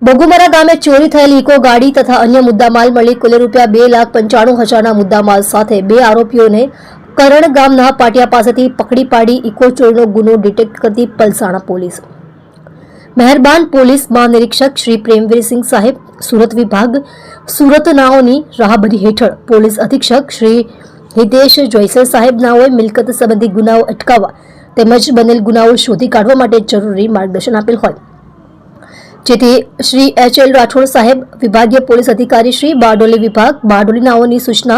બગુમરા ગામે ચોરી થયેલી ઇકો ગાડી તથા અન્ય મુદ્દામાલ મળી કુલ ₹2,95,000ના મુદ્દામાલ સાથે બે આરોપીઓને કરણ ગામના પાટિયા પાસેથી પકડી પાડી ઇકો ચોરીનો ગુનો ડિટેક્ટ કરતી પલસાણા પોલીસ. મહેરબાન પોલીસ મહાનિરીક્ષક શ્રી પ્રેમવીરસિંહ સાહેબ, સુરત વિભાગ, સુરત નાઓની રાહબરી હેઠળ પોલીસ અધિક્ષક શ્રી હિતેશ જોઈસર સાહેબ નાઓએ મિલકત સંબંધી ગુનાઓ અટકાવવા તેમજ બનેલ ગુનાઓ શોધી કાઢવા માટે જરૂરી માર્ગદર્શન આપેલ હોય, જેથી શ્રી H.L. રાઠોડ સાહેબ, વિભાગીય પોલીસ અધિકારી શ્રી બારડોલી વિભાગ, બારડોલી નાઓની સૂચના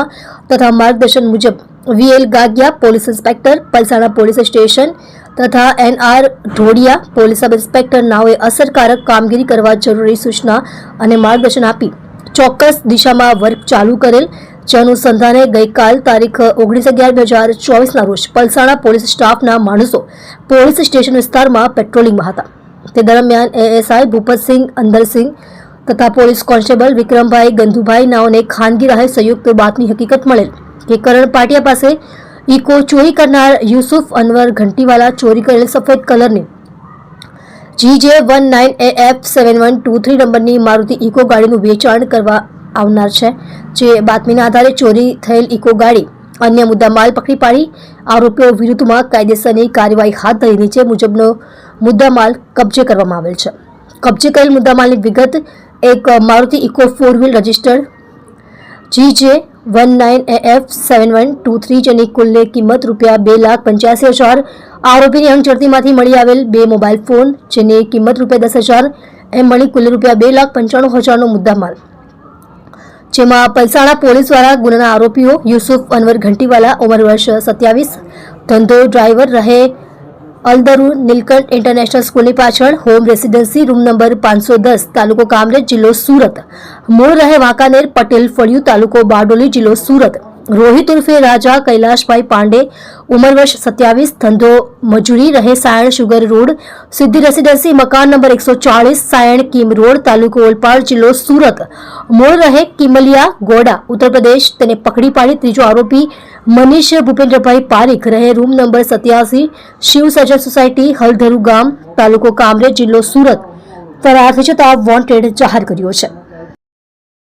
તથા માર્ગદર્શન મુજબ V.L. Gagiya, police inspector, Palsana police station તથા N.R. Dhodiya, police sub inspector નાઓએ અસરકારક કામગીરી કરવા જરૂરી સૂચના અને માર્ગદર્શન આપી ચોક્કસ દિશામાં વર્ક ચાલુ કરેલ, જે અનુસંધાને ગઈકાલ તારીખ 19/11/2024ના રોજ પલસાણા પોલીસ સ્ટાફના માણસો પોલીસ સ્ટેશન વિસ્તારમાં પેટ્રોલિંગમાં હતા. તે દરમિયાન ASI ભૂપતસિંહ અંદરસિંહ તથા પોલીસ કોન્સ્ટેબલ વિક્રમભાઈ ગંધુભાઈ નાઓને ખાનગી રાહે સંયુક્ત બાતમી હકીકત મળેલ કે કરણ પાટિયા પાસે ઇકો ચોરી કરનાર યુસુફ અનવર ઘંટીવાલા ચોરી કરેલ સફેદ કલરની GJ19AF7123 નંબરની મારુતિ ઇકો ગાડીનું વેચાણ કરવા આવનાર છે. જે બાતમીના આધારે ચોરી થયેલ ઇકો ગાડી અન્ય મુદ્દામાલ પકડી પાડી આરોપીઓ વિરુદ્ધમાં કાયદેસરની કાર્યવાહી હાથ ધરી નીચે મુજબનો મુદ્દામાલ કબજે કરવામાં આવેલ છે. કબજે કરેલ મુદ્દામાલની વિગત: એક Maruti eco 4 wheel registered GJ19AF7123 જેની કુલ કિંમત ₹2,85,000, આરોપીની અંગઝડતીમાંથી મળી આવેલ બે મોબાઈલ ફોન જેની કિંમત ₹10,000 એમ મળી કુલ ₹2,95,000નો મુદ્દામાલ, જેમાં પલસાણા પોલીસ દ્વારા ગુનાના આરોપીઓ યુસુફ અનવર ઘંટીવાલા, ઉંમર વર્ષ 27, ધંધો ડ્રાઈવર, રહે અલદરુ નીલકંઠ ઇન્ટરનેશનલ સ્કૂલની પાછળ, હોમ રેસિડેન્સી, રૂમ નંબર 510, તાલુકો કામરેજ, જિલ્લો સુરત, મૂળ રહે વાંકાનેર, પટેલ ફળિયું, તાલુકો બારડોલી, જિલ્લો સુરત, રોહિત ઉર્ફે રાજા કૈલાશભાઈ પાંડે, ઉંમર વર્ષ 27, ધંધો મજૂરી, રહે સાયણ શુગર રોડ, સિદ્ધિ રેસિડેન્સી, મકાન નંબર 140, સાયણ કિમ રોડ, તાલુકો ઓલપાડ, જિલ્લો સુરત, મૂળ રહે કિમલિયા ગોડા, ઉત્તર પ્રદેશ. તેને પકડી પાડી ત્રીજો આરોપી મનીષ ભૂપેન્દ્રભાઈ પારીખ, રહે રૂમ નંબર 87, શિવ સર્જન સોસાયટી, હલધરુ ગામ, તાલુકો કામરેજ, જિલ્લો સુરત, ફરાર જતા વોન્ટેડ જાહેર કર્યો છે.